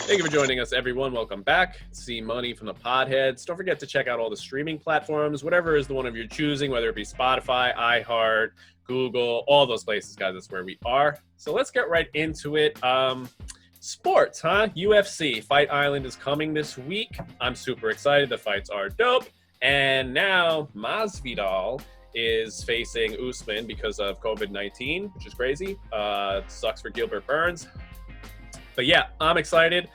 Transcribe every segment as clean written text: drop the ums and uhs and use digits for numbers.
Thank you for joining us, everyone. Welcome back. See Money from the Podheads. Don't forget to check out all the streaming platforms, whatever is the one of your choosing, whether it be Spotify, iHeart, Google, all those places, guys. That's where we are. So let's get right into it. Sports, huh? UFC Fight Island is coming this week. I'm super excited. The fights are dope. And now Masvidal is facing Usman because of COVID-19, which is crazy. Sucks for Gilbert Burns. But yeah, I'm excited.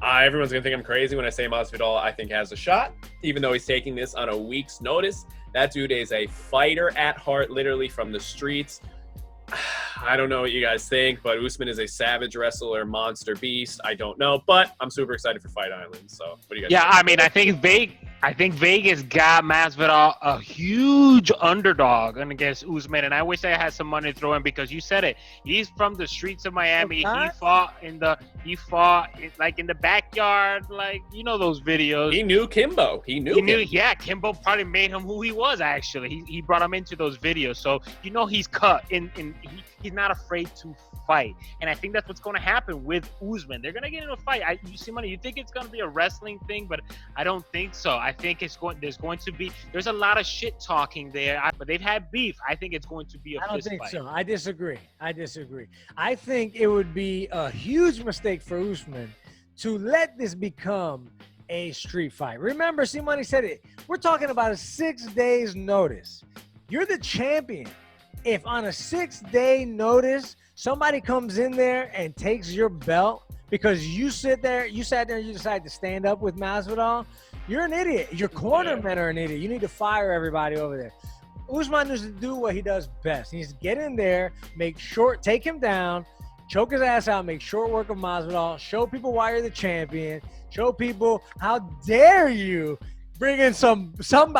Everyone's going to think I'm crazy when I say Masvidal, I think, has a shot, even though he's taking this on a week's notice. That dude is a fighter at heart, literally from the streets. I don't know what you guys think, but Usman is a savage wrestler, monster beast. I don't know, but I'm super excited for Fight Island. So what do you guys think? I mean, I think Vegas got Masvidal a huge underdog against Usman, and I wish I had some money to throw in because you said it. He's from the streets of Miami. He fought in the backyard, like, you know those videos. He knew Kimbo. He knew. Yeah, Kimbo probably made him who he was. Actually, he brought him into those videos, so you know he's cut. He's not afraid to fight, and I think that's what's going to happen with Usman. They're going to get in a fight. You see, Money, you think it's going to be a wrestling thing, but I don't think so. I think there's a lot of shit talking there, but they've had beef. I think it's going to be a fist fight. I don't think so. I disagree. I think it would be a huge mistake for Usman to let this become a street fight. Remember, C-Money said it. We're talking about a 6 days notice. You're the champion. If on a 6-day notice, somebody comes in there and takes your belt because you sat there and you decide to stand up with Masvidal, you're an idiot. Your cornermen are an idiot. You need to fire everybody over there. Usman needs to do what he does best. He needs to get in there, take him down, choke his ass out, make short work of Masvidal, show people why you're the champion, show people how dare you bring in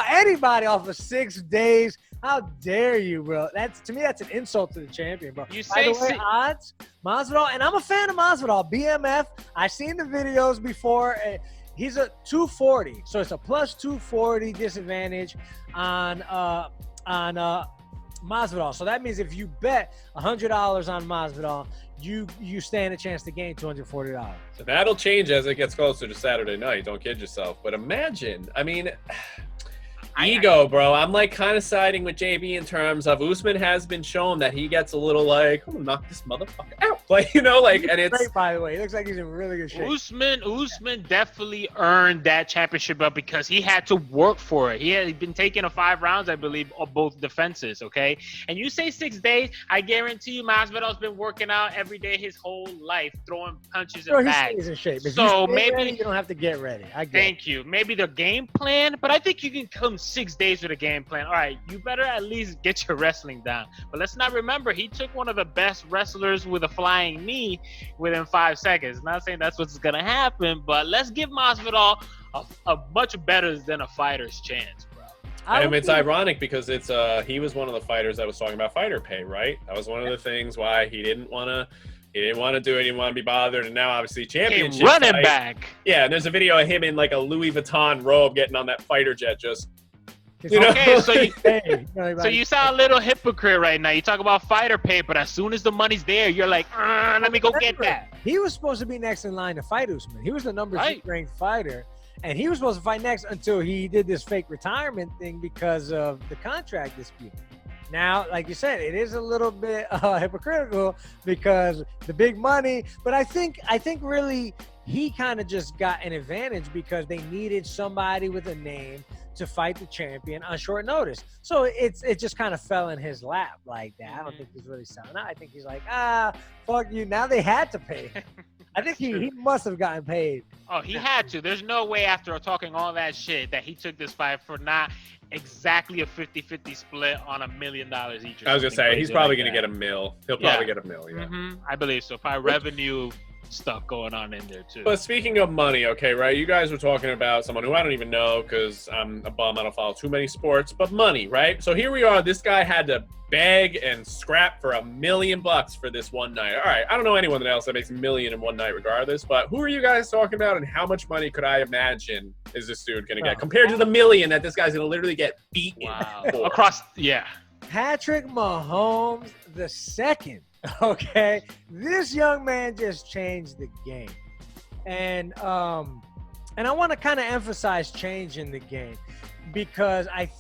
anybody off of 6 days. How dare you, bro? To me, that's an insult to the champion, bro. Odds, Masvidal, and I'm a fan of Masvidal. BMF, I've seen the videos before. He's a 240, so it's a plus 240 disadvantage on Masvidal. So that means if you bet $100 on Masvidal, you stand a chance to gain $240. So that'll change as it gets closer to Saturday night. Don't kid yourself. But imagine, I mean, ego, bro. I'm like kind of siding with JB in terms of Usman has been shown that he gets a little like, I'm gonna knock this motherfucker out. Like, you know, like, and it's great, by the way. He looks like he's in really good shape. Usman definitely earned that championship up because he had to work for it. He had been taking 5 rounds, I believe, of both defenses, okay? And you say 6 days, I guarantee you Masvidal's been working out every day his whole life, throwing punches and bags. He stays in shape. If so maybe ready, you don't have to get ready. Thank you. Maybe the game plan, but I think you can come 6 days with a game plan. All right, you better at least get your wrestling down. But let's not remember, he took one of the best wrestlers with a flying knee within 5 seconds. Not saying that's what's going to happen, but let's give Masvidal a much better than a fighter's chance, bro. And it's ironic because it's he was one of the fighters that was talking about fighter pay, right? That was one of the things why he didn't want to do it. He didn't want to be bothered. And now, obviously, championship running fight. Back. Yeah, and there's a video of him in like a Louis Vuitton robe getting on that fighter jet just... Okay, so you sound a little hypocrite right now. You talk about fighter pay, but as soon as the money's there, you're like, let me go get that. He was supposed to be next in line to fight Usman. He was the number 6 ranked fighter, and he was supposed to fight next until he did this fake retirement thing because of the contract dispute. Now, like you said, it is a little bit hypocritical because the big money, but I think really he kind of just got an advantage because they needed somebody with a name to fight the champion on short notice. So it just kind of fell in his lap like that. I don't think he's really selling out. I think he's like, fuck you. Now they had to pay him. I think he must have gotten paid. Oh, he had to. There's no way after talking all that shit that he took this fight for not exactly a 50-50 split on $1 million each. I was going to say, he's probably going to get $1 million. He'll probably get $1 million. Mm-hmm. I believe so. Probably revenue stuff going on in there too. But speaking of money, okay, right? You guys were talking about someone who I don't even know because I'm a bum. I don't follow too many sports, but money, right? So here we are. This guy had to beg and scrap for $1 million for this one night. All right, I don't know anyone else that makes $1 million in one night, regardless. But who are you guys talking about, and how much money could I imagine is this dude gonna get compared to the $1 million that this guy's gonna literally get beaten for? Patrick Mahomes II. Okay, this young man just changed the game. And I want to kind of emphasize change in the game because I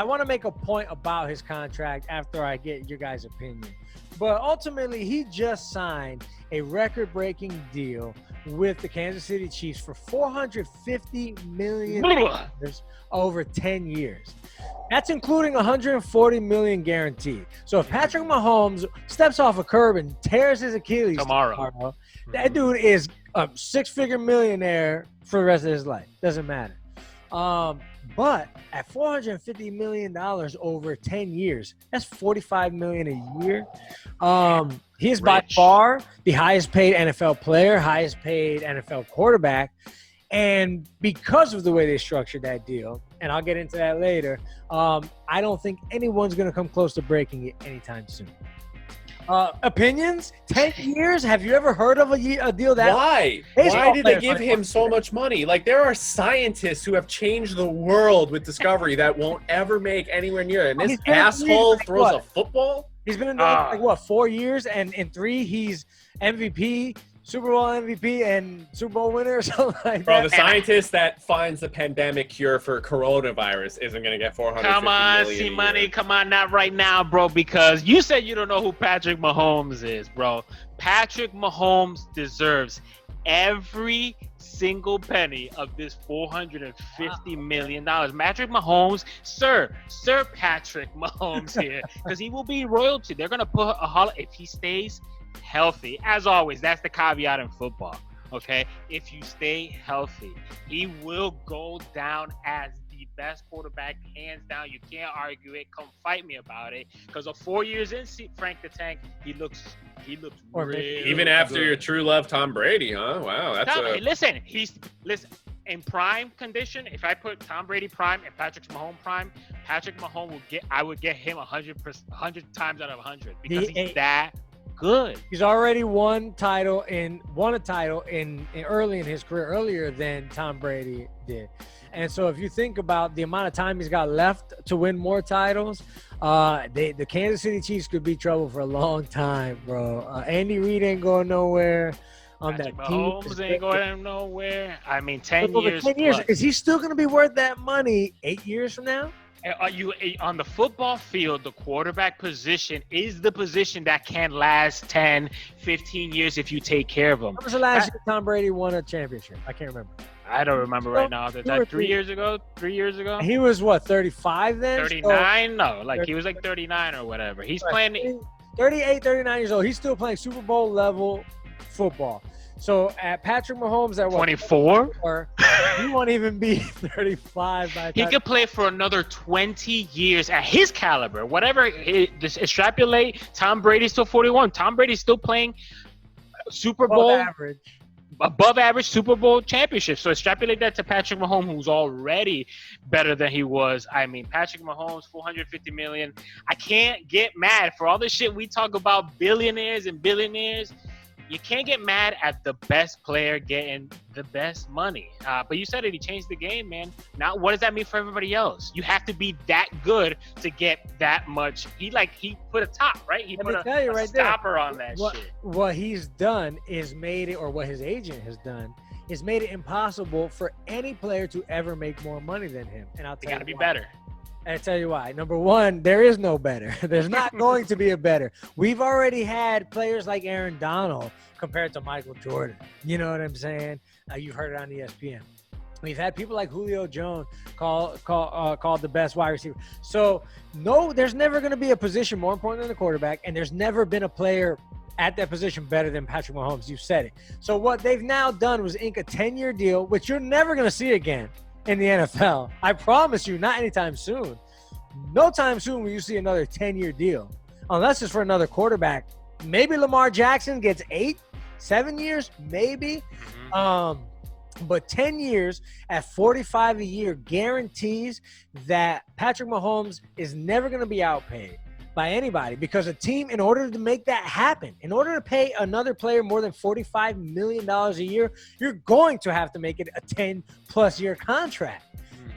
want to make a point about his contract after I get your guys' opinion. But ultimately, he just signed a record-breaking deal with the Kansas City Chiefs for $450 million over 10 years. That's including $140 million guaranteed. So if Patrick Mahomes steps off a curb and tears his Achilles tomorrow, that dude is a six-figure millionaire for the rest of his life. Doesn't matter. But at $450 million over 10 years, that's $45 million a year. He is by far the highest paid NFL player, highest paid NFL quarterback. And because of the way they structured that deal, and I'll get into that later, I don't think anyone's going to come close to breaking it anytime soon. Opinions? 10 years? Have you ever heard of a deal that? Why? Why did they give him so much money? Like, there are scientists who have changed the world with discovery that won't ever make anywhere near it. And this asshole throws a football? He's been in the 4 years, and in 3 he's MVP, Super Bowl MVP, and Super Bowl winner or something like that. Bro, the scientist that finds the pandemic cure for coronavirus isn't going to get $450 million. Come on, C-Money. Come on, not right now, bro, because you said you don't know who Patrick Mahomes is, bro. Patrick Mahomes deserves every single penny of this $450 million. Patrick Mahomes, Sir Patrick Mahomes here, because he will be royalty. They're going to put if he stays healthy, as always. That's the caveat in football. Okay, if you stay healthy, he will go down as the best quarterback, hands down. You can't argue it. Come fight me about it. Because of 4 years in, Frank the Tank, he looks really even after good. Your true love, Tom Brady, huh? Wow, listen. In prime condition. If I put Tom Brady prime and Patrick Mahomes prime, Patrick Mahomes I would get him 100 times out of 100 because he's that good. He's already won a title in early in his career, earlier than Tom Brady did. And so if you think about the amount of time he's got left to win more titles, the Kansas City Chiefs could be trouble for a long time, bro. Andy Reid ain't going nowhere. Patrick Mahomes ain't going nowhere. I mean, 10 years. 10 years. Is he still going to be worth that money 8 years from now? Are you on the football field? The quarterback position is the position that can last 10, 15 years if you take care of them. When was the last year Tom Brady won a championship? I can't remember. I don't remember right now. Is that 3 years ago? 3 years ago? He was what, 35 then? 39? No, like he was like 39 or whatever. He's playing 38, 39 years old. He's still playing Super Bowl level football. So at Patrick Mahomes at 24, he won't even be 35 by the time. He could play for another 20 years at his caliber. Whatever, just extrapolate. Tom Brady's still 41. Tom Brady's still playing Super Bowl above average Super Bowl championship. So extrapolate that to Patrick Mahomes, who's already better than he was. I mean, Patrick Mahomes, $450 million. I can't get mad for all the shit we talk about billionaires and billionaires. You can't get mad at the best player getting the best money. But you said it, he changed the game, man. Now, what does that mean for everybody else? You have to be that good to get that much. He put a top, right? He put a stopper on that shit. What he's done is made it, or what his agent has done, is made it impossible for any player to ever make more money than him. And I'll tell you, got to be better. And I'll tell you why. Number one, there is no better. There's not going to be a better. We've already had players like Aaron Donald compared to Michael Jordan. You know what I'm saying? You've heard it on ESPN. We've had people like Julio Jones called the best wide receiver. So, no, there's never going to be a position more important than the quarterback, and there's never been a player at that position better than Patrick Mahomes. You said it. So what they've now done was ink a 10-year deal, which you're never going to see again in the NFL. I promise you, not anytime soon. No time soon will you see another 10-year deal, unless it's for another quarterback. Maybe Lamar Jackson gets 7 years, maybe. But 10 years at $45 a year guarantees that Patrick Mahomes is never going to be outpaid by anybody, because a team, in order to make that happen, in order to pay another player more than $45 million a year, you're going to have to make it a 10-plus year contract.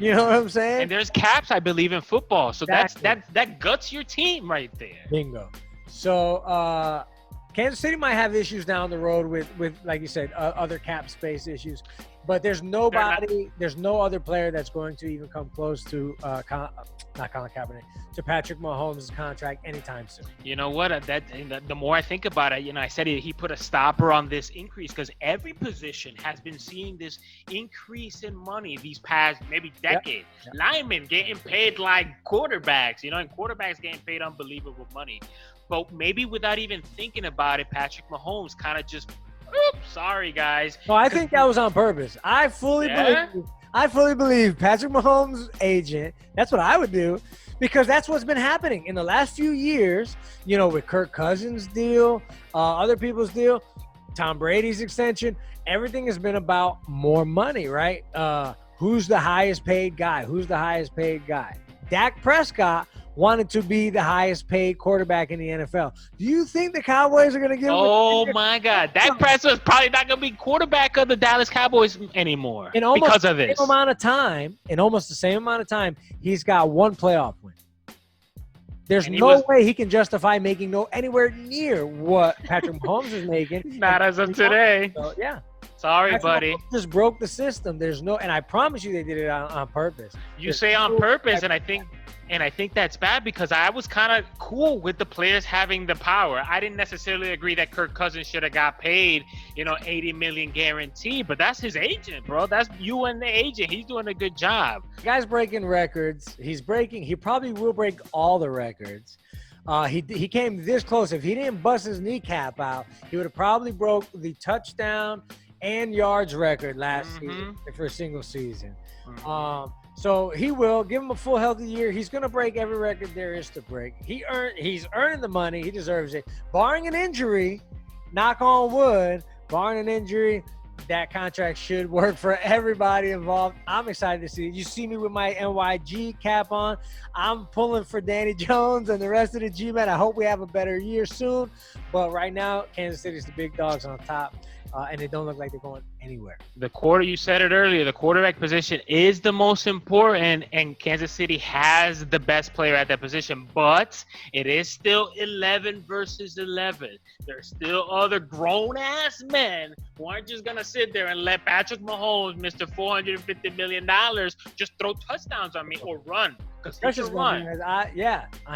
You know what I'm saying? And there's caps, I believe, in football. So exactly. that guts your team right there. Bingo. So Kansas City might have issues down the road with like you said, other cap space issues, but there's no other player that's going to even come close to not Colin Kaepernick, to Patrick Mahomes' contract anytime soon. You know what? The more I think about it, I said he put a stopper on this increase because every position has been seeing this increase in money these past maybe decades. Yep. Linemen getting paid like quarterbacks, and quarterbacks getting paid unbelievable money. But maybe without even thinking about it, Patrick Mahomes kind of just, oops, sorry guys. No, I think that was on purpose. I fully believe Patrick Mahomes' agent. That's what I would do, because that's what's been happening in the last few years. With Kirk Cousins' deal, other people's deal, Tom Brady's extension. Everything has been about more money, right? Who's the highest paid guy? Dak Prescott wanted to be the highest paid quarterback in the NFL. Do you think the Cowboys are going to give him? Oh my God. Dak Prescott's probably not going to be quarterback of the Dallas Cowboys anymore because of this. In almost the same amount of time, he's got one playoff win. There's no way he can justify making anywhere near what Patrick Mahomes is making. Not as of today. So, yeah. Sorry, buddy. Just broke the system. And I promise you they did it on purpose. You say on purpose, and I think that's bad because I was kind of cool with the players having the power. I didn't necessarily agree that Kirk Cousins should have got paid, $80 million guaranteed, but that's his agent, bro. That's you and the agent. He's doing a good job. The guy's breaking records. He probably will break all the records. He came this close. If he didn't bust his kneecap out, he would have probably broke the touchdown and yards record last season for a single season. So he will give him a full healthy year. He's going to break every record there is to break. He's earning the money. He deserves it. Barring an injury, knock on wood, barring an injury, that contract should work for everybody involved. I'm excited to see it. You see me with my NYG cap on. I'm pulling for Danny Jones and the rest of the G-Men. I hope we have a better year soon. But right now, Kansas City's the big dogs on top. And they don't look like they're going anywhere. You said it earlier, the quarterback position is the most important, and Kansas City has the best player at that position, but it is still 11 versus 11. There's still other grown-ass men who aren't just going to sit there and let Patrick Mahomes, Mr. $450 million, just throw touchdowns on me or run. Because he can run.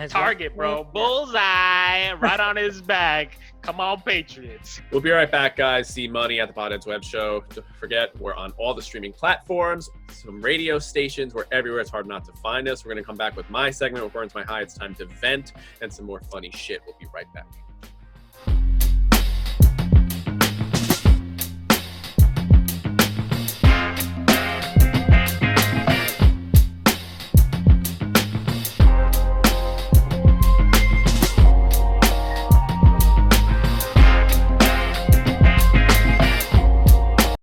Target, bro. Bullseye right on his back. Come on, Patriots. We'll be right back, guys. See Money at the Potheads Web Show. Don't forget, we're on all the streaming platforms, some radio stations. We're everywhere. It's hard not to find us. We're going to come back with my segment. What burns my high. It's time to vent and some more funny shit. We'll be right back.